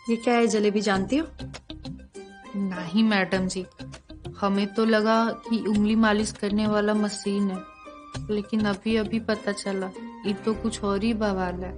ये क्या है जलेबी, जानती हो? नहीं मैडम जी, हमें तो लगा कि उंगली मालिश करने वाला मशीन है, लेकिन अभी अभी पता चला ये तो कुछ और ही बवाल है।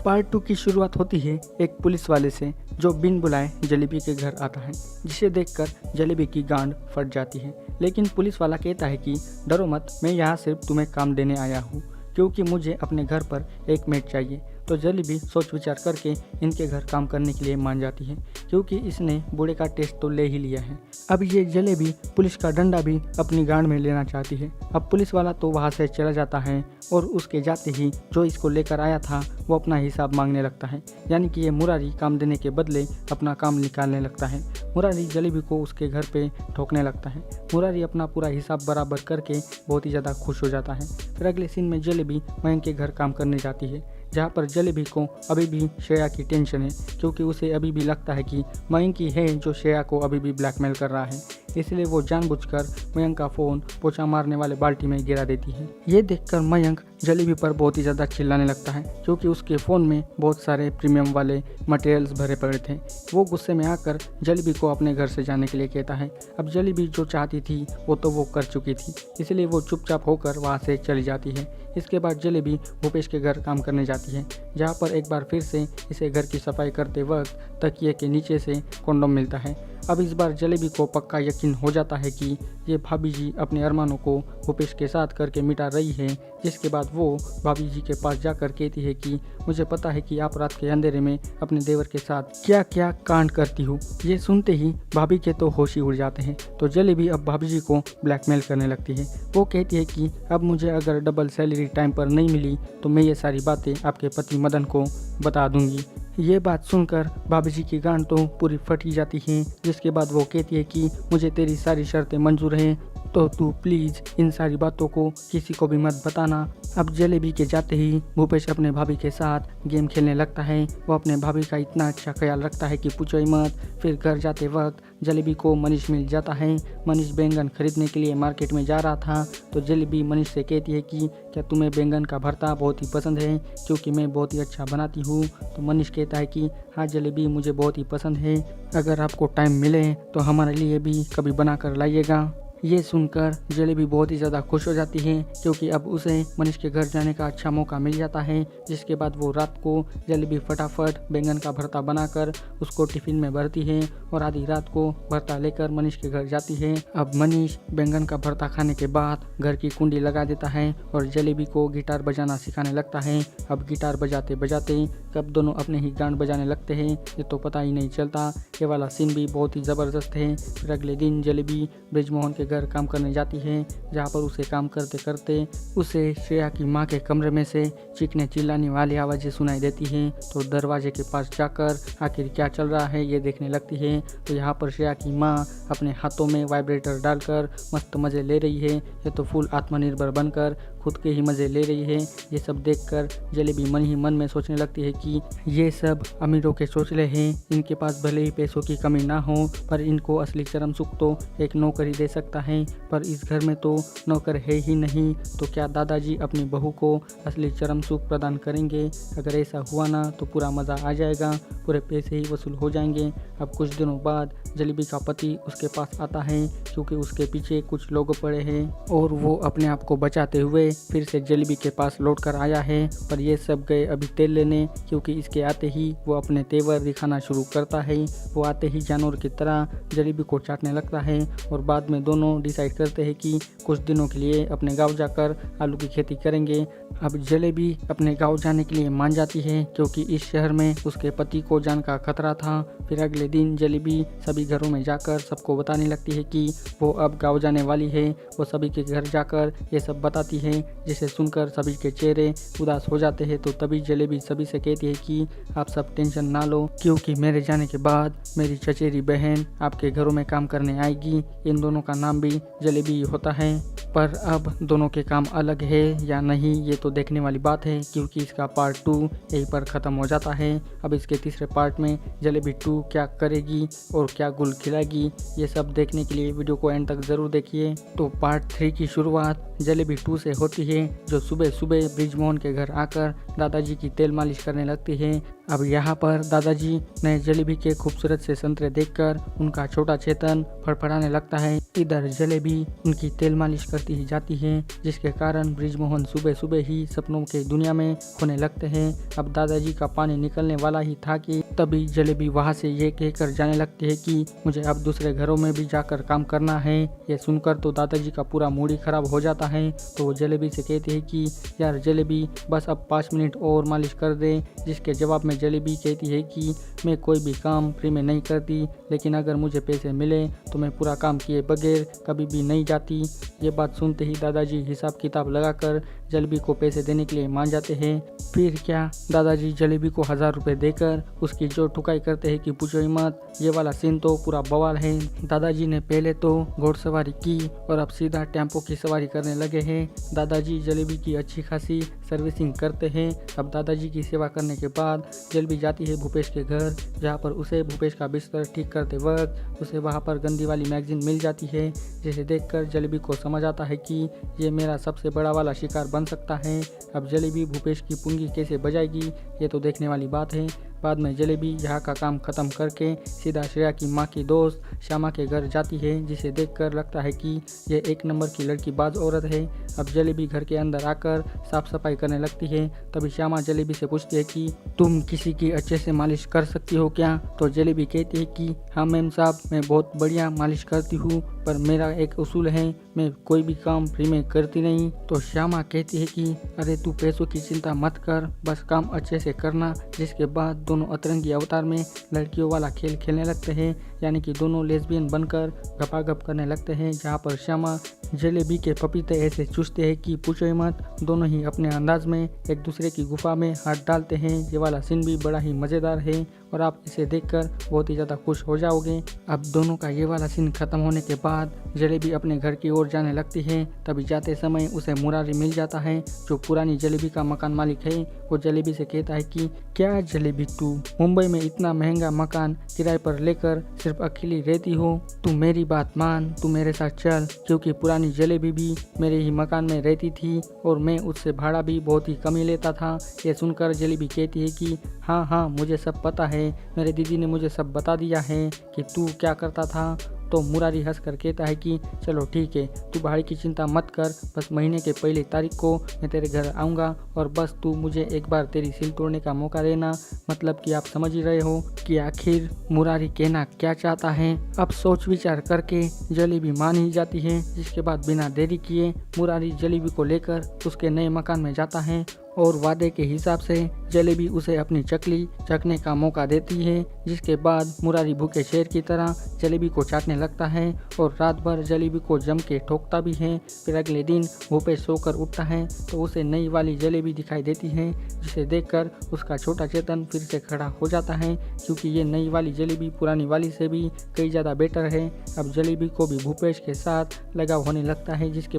पार्ट 2 की शुरुआत होती है एक पुलिस वाले से जो बिन बुलाए जलेबी के घर आता है, जिसे देखकर जलेबी की गांड फट जाती है। लेकिन पुलिस वाला कहता है कि डरो मत, मैं यहाँ सिर्फ तुम्हें काम देने आया हूँ, क्योंकि मुझे अपने घर पर एक मेड चाहिए। तो जलेबी सोच विचार करके इनके घर काम करने के लिए मान जाती है, क्योंकि इसने बूढ़े का टेस्ट तो ले ही लिया है। अब ये जलेबी पुलिस का डंडा भी अपनी गांड में लेना चाहती है। अब पुलिस वाला तो वहाँ से चला जाता है और उसके जाते ही जो इसको लेकर आया था वो अपना हिसाब मांगने लगता है। यानी कि ये मुरारी काम देने के बदले अपना काम निकालने लगता है। मुरारी जलेबी को उसके घर पे ठोकने लगता है। मुरारी अपना पूरा हिसाब बराबर करके बहुत ही ज़्यादा खुश हो जाता है। फिर अगले सीन में जलेबी मयंक के घर काम करने जाती है, जहाँ पर जलेबी को अभी भी श्रेया की टेंशन है, क्योंकि उसे अभी भी लगता है कि मयंक ही है जो श्रेया को अभी भी ब्लैकमेल कर रहा है। इसलिए वो जानबूझकर मयंक का फ़ोन पोछा मारने वाले बाल्टी में गिरा देती है। ये देखकर मयंक जलेबी पर बहुत ही ज़्यादा चिल्लाने लगता है, क्योंकि उसके फ़ोन में बहुत सारे प्रीमियम वाले मटेरियल्स भरे पड़े थे। वो गुस्से में आकर जलेबी को अपने घर से जाने के लिए कहता है। अब जलेबी जो चाहती थी वो तो वो कर चुकी थी, इसलिए वो चुपचाप होकर वहाँ से चली जाती है। इसके बाद जलेबी भूपेश के घर काम करने जाती है, जहाँ पर एक बार फिर से इसे घर की सफाई करते वक्त तकिए के नीचे से कॉन्डोम मिलता है। अब इस बार जलेबी को पक्का यकीन हो जाता है कि ये भाभी जी अपने अरमानों को भूपेश के साथ करके मिटा रही है। जिसके बाद वो भाभी जी के पास जाकर कहती है कि मुझे पता है कि आप रात के अंधेरे में अपने देवर के साथ क्या क्या कांड करती हो। ये सुनते ही भाभी के तो होश ही उड़ जाते हैं। तो जलेबी अब भाभी जी को ब्लैकमेल करने लगती है। वो कहती है कि अब मुझे अगर डबल सैलरी टाइम पर नहीं मिली तो मैं ये सारी बातें आपके पति मदन को बता दूंगी। ये बात सुनकर भाभी जी की गांड तो पूरी फट ही जाती है। जिसके बाद वो कहती है कि मुझे तेरी सारी शर्तें मंजूर हैं, तो तू प्लीज़ इन सारी बातों को किसी को भी मत बताना। अब जलेबी के जाते ही भूपेश अपने भाभी के साथ गेम खेलने लगता है। वो अपने भाभी का इतना अच्छा ख्याल रखता है कि पूछो ही मत। फिर घर जाते वक्त जलेबी को मनीष मिल जाता है। मनीष बैंगन खरीदने के लिए मार्केट में जा रहा था, तो जलेबी मनीष से कहती है कि क्या तुम्हें बैंगन का भरता बहुत ही पसंद है, क्योंकि मैं बहुत ही अच्छा बनाती हूँ। तो मनीष कहता है कि हाँ जलेबी, मुझे बहुत ही पसंद है, अगर आपको टाइम मिले तो हमारे लिए भी कभी बना कर लाइएगा। ये सुनकर जलेबी बहुत ही ज़्यादा खुश हो जाती है, क्योंकि अब उसे मनीष के घर जाने का अच्छा मौका मिल जाता है। जिसके बाद वो रात को जलेबी फटाफट बैंगन का भरता बनाकर उसको टिफ़िन में भरती है और आधी रात को भरता लेकर मनीष के घर जाती है। अब मनीष बैंगन का भरता खाने के बाद घर की कुंडी लगा देता है और जलेबी को गिटार बजाना सिखाने लगता है। अब गिटार बजाते बजाते कब दोनों अपने ही गान बजाने लगते हैं ये तो पता ही नहीं चलता। ये वाला सीन भी बहुत ही ज़बरदस्त है। फिर अगले दिन जलेबी ब्रिजमोहन के घर काम करने जाती है, जहाँ पर उसे काम करते करते उसे श्रेया की माँ के कमरे में से चीखने चिल्लाने वाली आवाज़ें सुनाई देती हैं। तो दरवाजे के पास जाकर आखिर क्या चल रहा है ये देखने लगती है। तो यहाँ पर श्रेया की माँ अपने हाथों में वाइब्रेटर डालकर मस्त मज़े ले रही है। ये तो फुल आत्मनिर्भर बनकर खुद के ही मज़े ले रही है। ये सब देखकर जलेबी मन ही मन में सोचने लगती है कि ये सब अमीरों के चौचले हैं। इनके पास भले ही पैसों की कमी ना हो, पर इनको असली चरम सुख तो एक नौकर ही दे सकता है। पर इस घर में तो नौकर है ही नहीं, तो क्या दादाजी अपनी बहू को असली चरम सुख प्रदान करेंगे? अगर ऐसा हुआ ना तो पूरा मज़ा आ जाएगा, पूरे पैसे ही वसूल हो जाएंगे। अब कुछ दिनों बाद जलेबी का पति उसके पास आता है, क्योंकि उसके पीछे कुछ लोग पड़े हैं और वो अपने आप को बचाते हुए फिर से जलेबी के पास लौट कर आया है। पर ये सब गए अभी तेल लेने, क्योंकि इसके आते ही वो अपने तेवर दिखाना शुरू करता है। वो आते ही जानवर की तरह जलेबी को चाटने लगता है और बाद में दोनों डिसाइड करते हैं कि कुछ दिनों के लिए अपने गांव जाकर आलू की खेती करेंगे। अब जलेबी अपने गांव जाने के लिए मान जाती है, क्योंकि इस शहर में उसके पति को जान का खतरा था। फिर अगले दिन जलेबी सभी घरों में जाकर सबको बताने लगती है कि वो अब गांव जाने वाली है। वो सभी के घर जाकर ये सब बताती है, जिसे सुनकर सभी के चेहरे उदास हो जाते हैं। तो तभी जलेबी सभी से कहती है कि आप सब टेंशन ना लो, क्योंकि मेरे जाने के बाद मेरी चचेरी बहन आपके घरों में काम करने आएगी। इन दोनों का नाम भी जलेबी होता है। पर अब दोनों के काम अलग है या नहीं ये तो देखने वाली बात है, क्योंकि इसका पार्ट 2 यहीं पर ख़त्म हो जाता है। अब इसके तीसरे पार्ट में जलेबी 2 क्या करेगी और क्या गुल खिलाएगी, ये सब देखने के लिए वीडियो को एंड तक ज़रूर देखिए। तो पार्ट 3 की शुरुआत जलेबी 2 से होती होती है जो सुबह सुबह बृजमोहन के घर आकर दादाजी की तेल मालिश करने लगती है। अब यहाँ पर दादाजी ने जलेबी के खूबसूरत से संतरे देखकर उनका छोटा चेतन फड़फड़ाने लगता है। इधर जलेबी उनकी तेल मालिश करती ही जाती है, जिसके कारण बृजमोहन सुबह सुबह ही सपनों के दुनिया में खोने लगते हैं। अब दादाजी का पानी निकलने वाला ही था कि तभी जलेबी वहाँ से ये कहकर जाने लगती है कि मुझे अब दूसरे घरों में भी जाकर काम करना है। ये सुनकर तो दादाजी का पूरा मूड ही खराब हो जाता है। तो वो जलेबी से कहती है कि यार जलेबी बस अब 5 मिनट और मालिश कर दे। जिसके जवाब में जलेबी कहती है कि मैं कोई भी काम फ्री में नहीं करती, लेकिन अगर मुझे पैसे मिले तो मैं पूरा काम किए बगैर कभी भी नहीं जाती। ये बात सुनते ही दादाजी हिसाब किताब लगाकर जलेबी को पैसे देने के लिए मान जाते हैं। फिर क्या, दादाजी जलेबी को 1000 रुपये देकर उसकी जो ठुकाई करते हैं कि पूछो ही मत। ये वाला सीन तो पूरा बवाल है। दादाजी ने पहले तो घोड़सवारी की और अब सीधा टेम्पो की सवारी करने लगे हैं। दादाजी जलेबी की अच्छी खासी सर्विसिंग करते हैं। अब दादाजी की सेवा करने के बाद जलेबी जाती है भूपेश के घर, जहाँ पर उसे भूपेश का बिस्तर ठीक करते वक्त उसे वहाँ पर गंदी वाली मैगजीन मिल जाती है, जिसे देखकर जलेबी को समझ आता है कि ये मेरा सबसे बड़ा वाला शिकार बन सकता है। अब जलेबी भूपेश की पुंगी कैसे बजाएगी ये तो देखने वाली बात है। बाद में जलेबी यहाँ का काम खत्म करके सीधा श्रेया की माँ की दोस्त श्यामा के घर जाती है, जिसे देखकर लगता है कि ये 1 नंबर की लड़कीबाज औरत है। अब जलेबी घर के अंदर आकर साफ सफाई करने लगती है। तभी श्यामा जलेबी से पूछती है कि तुम किसी की अच्छे से मालिश कर सकती हो क्या? तो जलेबी कहती है कि हाँ मैम साहब, मैं बहुत बढ़िया मालिश करती हूँ, पर मेरा एक उसूल है, मैं कोई भी काम फ्री में करती नहीं। तो श्यामा कहती है कि अरे तू पैसों की चिंता मत कर, बस काम अच्छे से करना। जिसके बाद दोनों अतरंगी अवतार में लड़कियों वाला खेल खेलने लगते हैं, यानी कि दोनों लेस्बियन बनकर गपागप करने लगते हैं, जहाँ पर श्यामा जलेबी के पपीते ऐसे चूसते हैं कि पूछो ही मत। दोनों ही अपने अंदाज में एक दूसरे की गुफा में हाथ डालते हैं। ये वाला सीन भी बड़ा ही मज़ेदार है और आप इसे देखकर बहुत ही ज़्यादा खुश हो जाओगे। अब दोनों का ये वाला सीन खत्म होने के बाद जलेबी अपने घर की ओर जाने लगती है। तभी जाते समय उसे मुरारी मिल जाता है, जो पुरानी जलेबी का मकान मालिक है। वो जलेबी से कहता है कि क्या जलेबी, तू मुंबई में इतना महंगा मकान किराए पर लेकर सिर्फ अकेली रहती हो? तू मेरी बात मान, तू मेरे साथ चल, क्योंकि पुरानी जलेबी भी मेरे ही मकान में रहती थी और मैं उससे भाड़ा भी बहुत ही कम ही लेता था। ये सुनकर जलेबी कहती है कि हाँ हाँ मुझे सब पता है, मेरे दीदी ने मुझे सब बता दिया है कि तू क्या करता था। तो मुरारी हंस कर कहता है कि चलो ठीक है, तू भाड़े की चिंता मत कर, बस महीने के 1 तारीख को मैं तेरे घर आऊँगा और बस तू मुझे एक बार तेरी सील तोड़ने का मौका देना। मतलब कि आप समझ ही रहे हो कि आखिर मुरारी कहना क्या चाहता है। अब सोच विचार करके जलेबी मान ही जाती है, जिसके बाद बिना देरी किए मुरारी जलेबी को लेकर उसके नए मकान में जाता है और वादे के हिसाब से जलेबी उसे अपनी चकली चखने का मौका देती है। जिसके बाद मुरारी भूखे शेर की तरह जलेबी को चाटने लगता है और रात भर जलेबी को जम के ठोकता भी है। फिर अगले दिन भूपेश सोकर उठता है तो उसे नई वाली जलेबी दिखाई देती है, जिसे देखकर उसका छोटा चेतन फिर से खड़ा हो जाता है, क्योंकि ये नई वाली जलेबी पुरानी वाली से भी कई ज़्यादा बेटर है। अब जलेबी को भी भूपेश के साथ लगाव होने लगता है, जिसके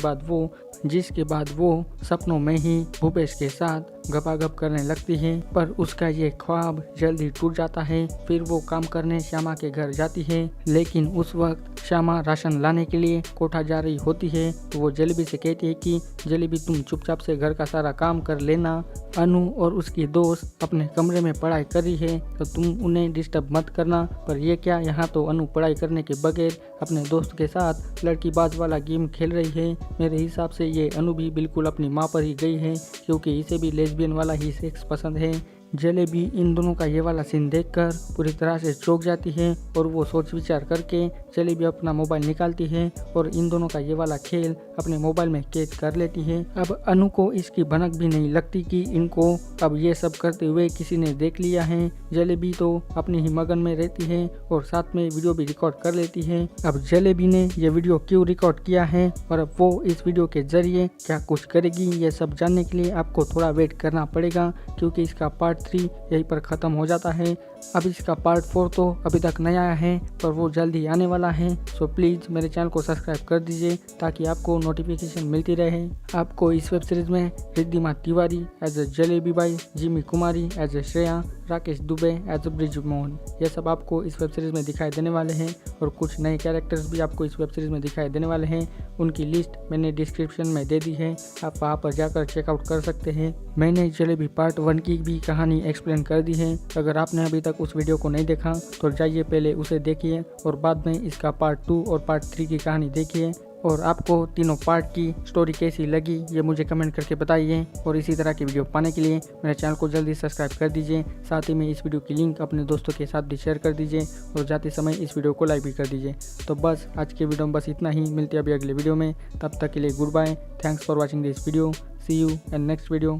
बाद वो सपनों में ही भूपेश के साथ गपागप करने लगती है। पर उसका ये ख्वाब जल्दी टूट जाता है। फिर वो काम करने श्यामा के घर जाती है, लेकिन उस वक्त श्यामा राशन लाने के लिए कोठा जा रही होती है। तो वो जलेबी से कहती है कि जलेबी तुम चुपचाप से घर का सारा काम कर लेना, अनु और उसकी दोस्त अपने कमरे में पढ़ाई कर रही है तो तुम उन्हें डिस्टर्ब मत करना। पर ये क्या, यहाँ तो अनु पढ़ाई करने के बगैर अपने दोस्त के साथ लड़कीबाज वाला गेम खेल रही है। मेरे हिसाब से ये अनु भी बिल्कुल अपनी माँ पर ही गई है, क्योंकि इसे भी लेस्बियन वाला ही सेक्स पसंद है। जलेबी इन दोनों का ये वाला सीन देखकर पूरी तरह से चौंक जाती है और वो सोच विचार करके जलेबी अपना मोबाइल निकालती है और इन दोनों का ये वाला खेल अपने मोबाइल में कैद कर लेती है। अब अनु को इसकी भनक भी नहीं लगती कि इनको अब ये सब करते हुए किसी ने देख लिया है। जलेबी तो अपनी ही मगन में रहती है और साथ में वीडियो भी रिकॉर्ड कर लेती है। अब जलेबी ने ये वीडियो क्यों रिकॉर्ड किया है और अब वो इस वीडियो के जरिए क्या कुछ करेगी, ये सब जानने के लिए आपको थोड़ा वेट करना पड़ेगा, क्योंकि इसका पार्ट 3 यहीं पर ख़त्म हो जाता है। अब इसका पार्ट 4 तो अभी तक नहीं आया है, पर वो जल्द ही आने वाला है। सो प्लीज़ मेरे चैनल को सब्सक्राइब कर दीजिए ताकि आपको नोटिफिकेशन मिलती रहे। आपको इस वेब सीरीज में Riddhima Tiwari as a Jalebi Bai, Jimmy Kumari as a Shreya, Rakesh Dubey as a Brij Mohan, ये सब आपको इस वेब सीरीज में दिखाई देने वाले हैं। और कुछ नए कैरेक्टर्स भी आपको इस वेब सीरीज में दिखाई देने वाले हैं। उनकी लिस्ट मैंने डिस्क्रिप्शन में दे दी है, आप वहाँ पर जाकर चेकआउट कर सकते हैं। मैंने जलेबी पार्ट 1 की भी कहानी एक्सप्लेन कर दी है। अगर आपने अभी तक उस वीडियो को नहीं देखा तो जाइए पहले उसे देखिए और बाद में इसका पार्ट 2 और पार्ट 3 की कहानी देखिए। और आपको तीनों पार्ट की स्टोरी कैसी लगी ये मुझे कमेंट करके बताइए। और इसी तरह की वीडियो पाने के लिए मेरे चैनल को जल्दी सब्सक्राइब कर दीजिए। साथ ही में इस वीडियो की लिंक अपने दोस्तों के साथ भी शेयर कर दीजिए और जाते समय इस वीडियो को लाइक भी कर दीजिए। तो बस आज के वीडियो में बस इतना ही। मिलते हैं अभी अगले वीडियो में, तब तक के लिए good bye. Thanks for watching this video. See you in next video.